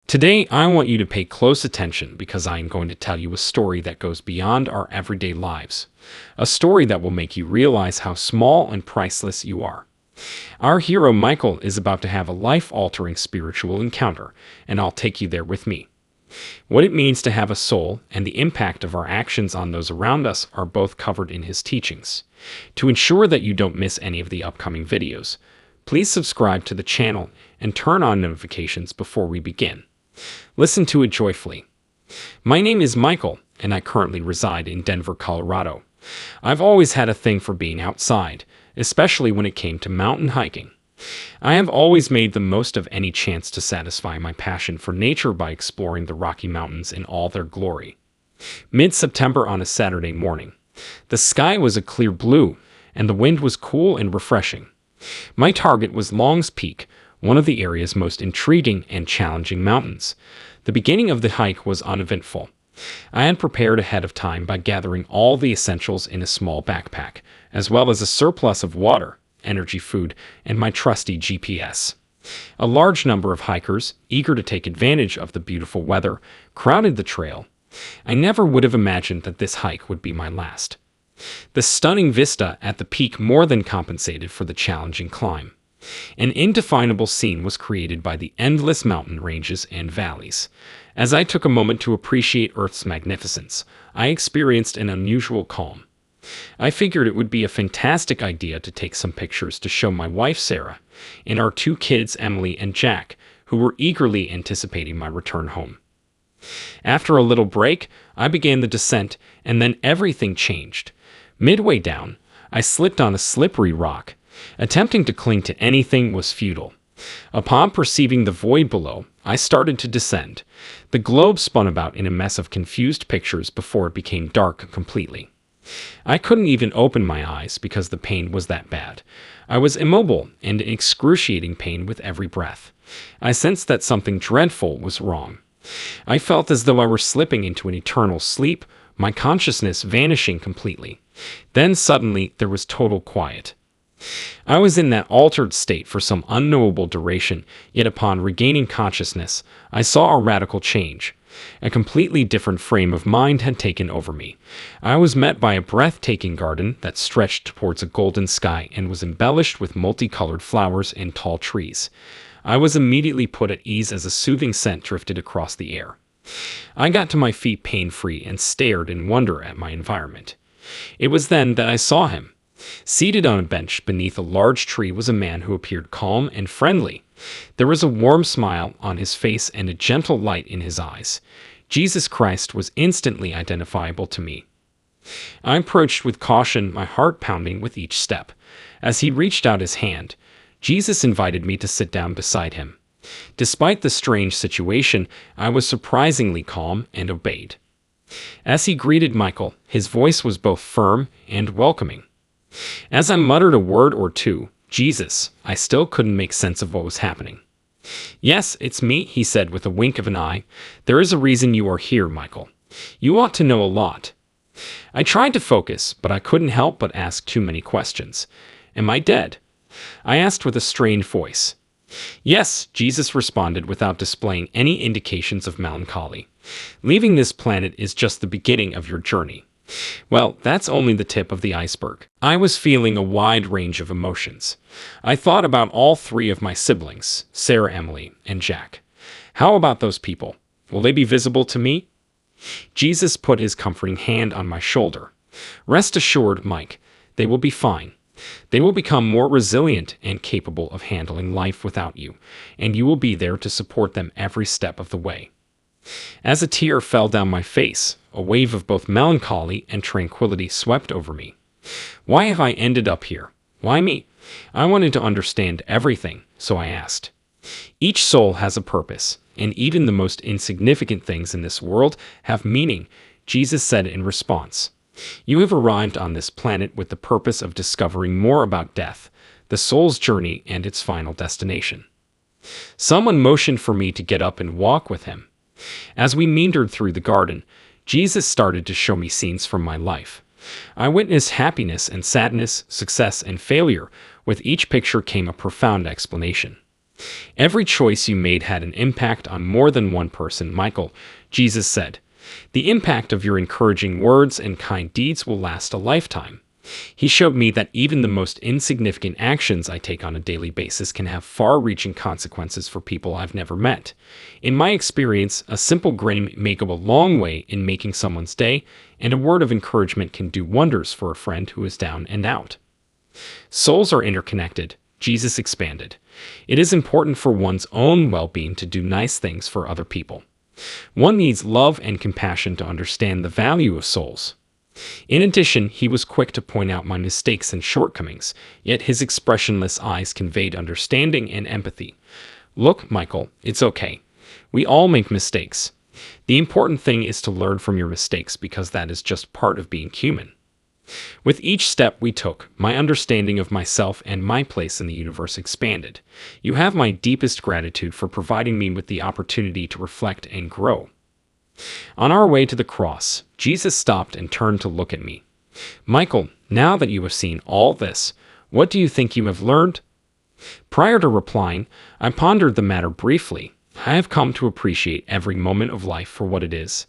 Today, I want you to pay close attention because I am going to tell you a story that goes beyond our everyday lives. A story that will make you realize how small and priceless you are. Our hero Michael is about to have a life-altering spiritual encounter, and I'll take you there with me. What it means to have a soul and the impact of our actions on those around us are both covered in his teachings. To ensure that you don't miss any of the upcoming videos, please subscribe to the channel and turn on notifications before we begin. Listen to it joyfully. My name is Michael, and I currently reside in Denver, Colorado. I've always had a thing for being outside, especially when it came to mountain hiking. I have always made the most of any chance to satisfy my passion for nature by exploring the Rocky Mountains in all their glory. Mid-September on a Saturday morning. The sky was a clear blue, and the wind was cool and refreshing. My target was Long's Peak, one of the area's most intriguing and challenging mountains. The beginning of the hike was uneventful. I had prepared ahead of time by gathering all the essentials in a small backpack, as well as a surplus of water, energy food, and my trusty GPS. A large number of hikers, eager to take advantage of the beautiful weather, crowded the trail. I never would have imagined that this hike would be my last. The stunning vista at the peak more than compensated for the challenging climb. An indefinable scene was created by the endless mountain ranges and valleys. As I took a moment to appreciate Earth's magnificence, I experienced an unusual calm. I figured it would be a fantastic idea to take some pictures to show my wife Sarah and our two kids Emily and Jack, who were eagerly anticipating my return home. After a little break, I began the descent, and then everything changed. Midway down, I slipped on a slippery rock. Attempting to cling to anything was futile. Upon perceiving the void below, I started to descend. The globe spun about in a mess of confused pictures before it became dark completely. I couldn't even open my eyes because the pain was that bad. I was immobile and in excruciating pain with every breath. I sensed that something dreadful was wrong. I felt as though I were slipping into an eternal sleep, my consciousness vanishing completely. Then suddenly there was total quiet. I was in that altered state for some unknowable duration, yet upon regaining consciousness, I saw a radical change. A completely different frame of mind had taken over me. I was met by a breathtaking garden that stretched towards a golden sky and was embellished with multicolored flowers and tall trees. I was immediately put at ease as a soothing scent drifted across the air. I got to my feet pain-free and stared in wonder at my environment. It was then that I saw him. Seated on a bench beneath a large tree was a man who appeared calm and friendly. There was a warm smile on his face and a gentle light in his eyes. Jesus Christ was instantly identifiable to me. I approached with caution, my heart pounding with each step. As he reached out his hand, Jesus invited me to sit down beside him. Despite the strange situation, I was surprisingly calm and obeyed. As he greeted Michael, his voice was both firm and welcoming. As I muttered a word or two, Jesus, I still couldn't make sense of what was happening. "Yes, it's me," he said with a wink of an eye. "There is a reason you are here, Michael. You ought to know a lot." I tried to focus, but I couldn't help but ask too many questions. "Am I dead?" I asked with a strained voice. "Yes," Jesus responded without displaying any indications of melancholy. "Leaving this planet is just the beginning of your journey." Well, that's only the tip of the iceberg. I was feeling a wide range of emotions. I thought about all three of my siblings, Sarah, Emily, and Jack. How about those people? Will they be visible to me? Jesus put his comforting hand on my shoulder. "Rest assured, Mike, they will be fine. They will become more resilient and capable of handling life without you, and you will be there to support them every step of the way." As a tear fell down my face, a wave of both melancholy and tranquility swept over me. Why have I ended up here? Why me? I wanted to understand everything, so I asked. Each soul has a purpose, and even the most insignificant things in this world have meaning, Jesus said in response. You have arrived on this planet with the purpose of discovering more about death, the soul's journey, and its final destination. Someone motioned for me to get up and walk with him. As we meandered through the garden, Jesus started to show me scenes from my life. I witnessed happiness and sadness, success and failure. With each picture came a profound explanation. Every choice you made had an impact on more than one person, Michael, Jesus said. The impact of your encouraging words and kind deeds will last a lifetime. He showed me that even the most insignificant actions I take on a daily basis can have far-reaching consequences for people I've never met. In my experience, a simple grin may go a long way in making someone's day, and a word of encouragement can do wonders for a friend who is down and out. Souls are interconnected, Jesus expanded. It is important for one's own well-being to do nice things for other people. One needs love and compassion to understand the value of souls. In addition, he was quick to point out my mistakes and shortcomings, yet his expressionless eyes conveyed understanding and empathy. Look, Michael, it's okay. We all make mistakes. The important thing is to learn from your mistakes because that is just part of being human. With each step we took, my understanding of myself and my place in the universe expanded. You have my deepest gratitude for providing me with the opportunity to reflect and grow. On our way to the cross, Jesus stopped and turned to look at me. Michael, now that you have seen all this, what do you think you have learned? Prior to replying, I pondered the matter briefly. I have come to appreciate every moment of life for what it is.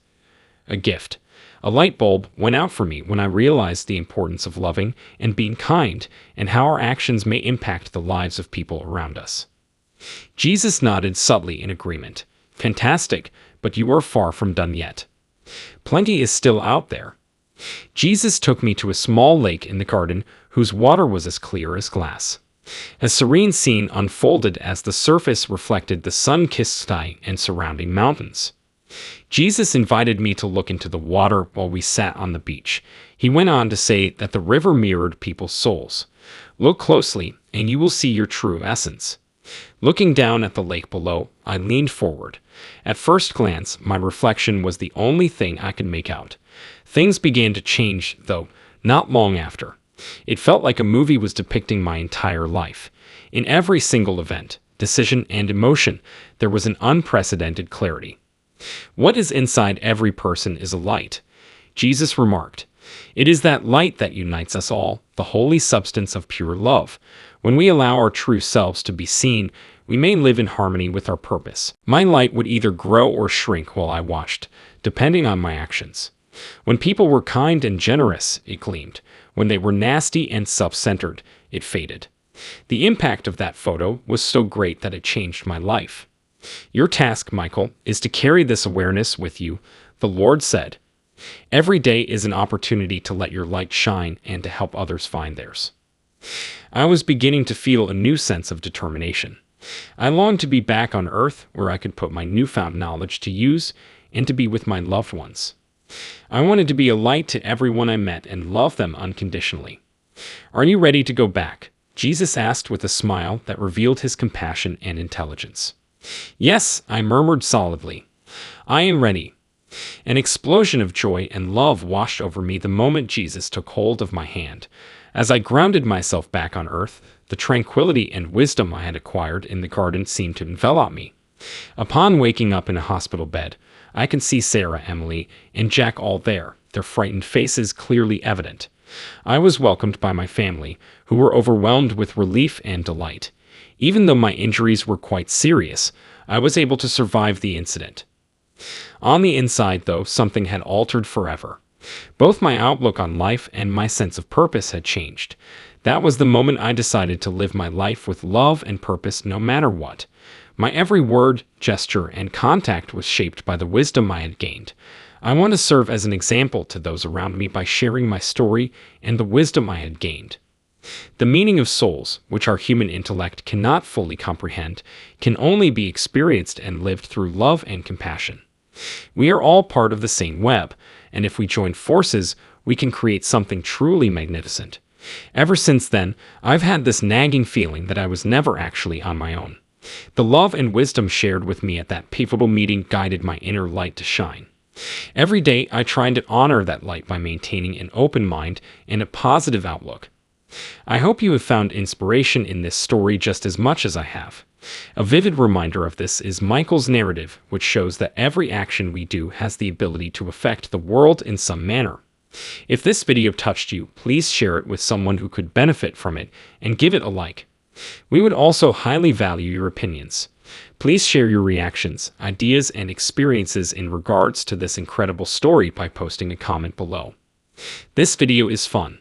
A gift. A light bulb went out for me when I realized the importance of loving and being kind and how our actions may impact the lives of people around us. Jesus nodded subtly in agreement. Fantastic, but you are far from done yet. Plenty is still out there. Jesus took me to a small lake in the garden whose water was as clear as glass. A serene scene unfolded as the surface reflected the sun-kissed sky and surrounding mountains. Jesus invited me to look into the water while we sat on the beach. He went on to say that the river mirrored people's souls. Look closely, and you will see your true essence. Looking down at the lake below, I leaned forward. At first glance, my reflection was the only thing I could make out. Things began to change, though, not long after. It felt like a movie was depicting my entire life. In every single event, decision, and emotion, there was an unprecedented clarity. What is inside every person is a light, Jesus remarked. It is that light that unites us all, the holy substance of pure love. When we allow our true selves to be seen, we may live in harmony with our purpose. My light would either grow or shrink while I watched, depending on my actions. When people were kind and generous, it gleamed. When they were nasty and self-centered, it faded. The impact of that photo was so great that it changed my life. Your task, Michael, is to carry this awareness with you, the Lord said. Every day is an opportunity to let your light shine and to help others find theirs. I was beginning to feel a new sense of determination. I longed to be back on earth where I could put my newfound knowledge to use and to be with my loved ones. I wanted to be a light to everyone I met and love them unconditionally. Are you ready to go back? Jesus asked with a smile that revealed his compassion and intelligence. Yes, I murmured solidly. I am ready. An explosion of joy and love washed over me the moment Jesus took hold of my hand. As I grounded myself back on earth, the tranquility and wisdom I had acquired in the garden seemed to envelop me. Upon waking up in a hospital bed, I could see Sarah, Emily, and Jack all there, their frightened faces clearly evident. I was welcomed by my family, who were overwhelmed with relief and delight. Even though my injuries were quite serious, I was able to survive the incident. On the inside, though, something had altered forever. Both my outlook on life and my sense of purpose had changed. That was the moment I decided to live my life with love and purpose no matter what. My every word, gesture, and contact was shaped by the wisdom I had gained. I want to serve as an example to those around me by sharing my story and the wisdom I had gained. The meaning of souls, which our human intellect cannot fully comprehend, can only be experienced and lived through love and compassion. We are all part of the same web, and if we join forces, we can create something truly magnificent. Ever since then, I've had this nagging feeling that I was never actually on my own. The love and wisdom shared with me at that pivotal meeting guided my inner light to shine. Every day, I tried to honor that light by maintaining an open mind and a positive outlook. I hope you have found inspiration in this story just as much as I have. A vivid reminder of this is Michael's narrative, which shows that every action we do has the ability to affect the world in some manner. If this video touched you, please share it with someone who could benefit from it and give it a like. We would also highly value your opinions. Please share your reactions, ideas, and experiences in regards to this incredible story by posting a comment below. This video is fun.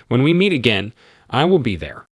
When we meet again, I will be there.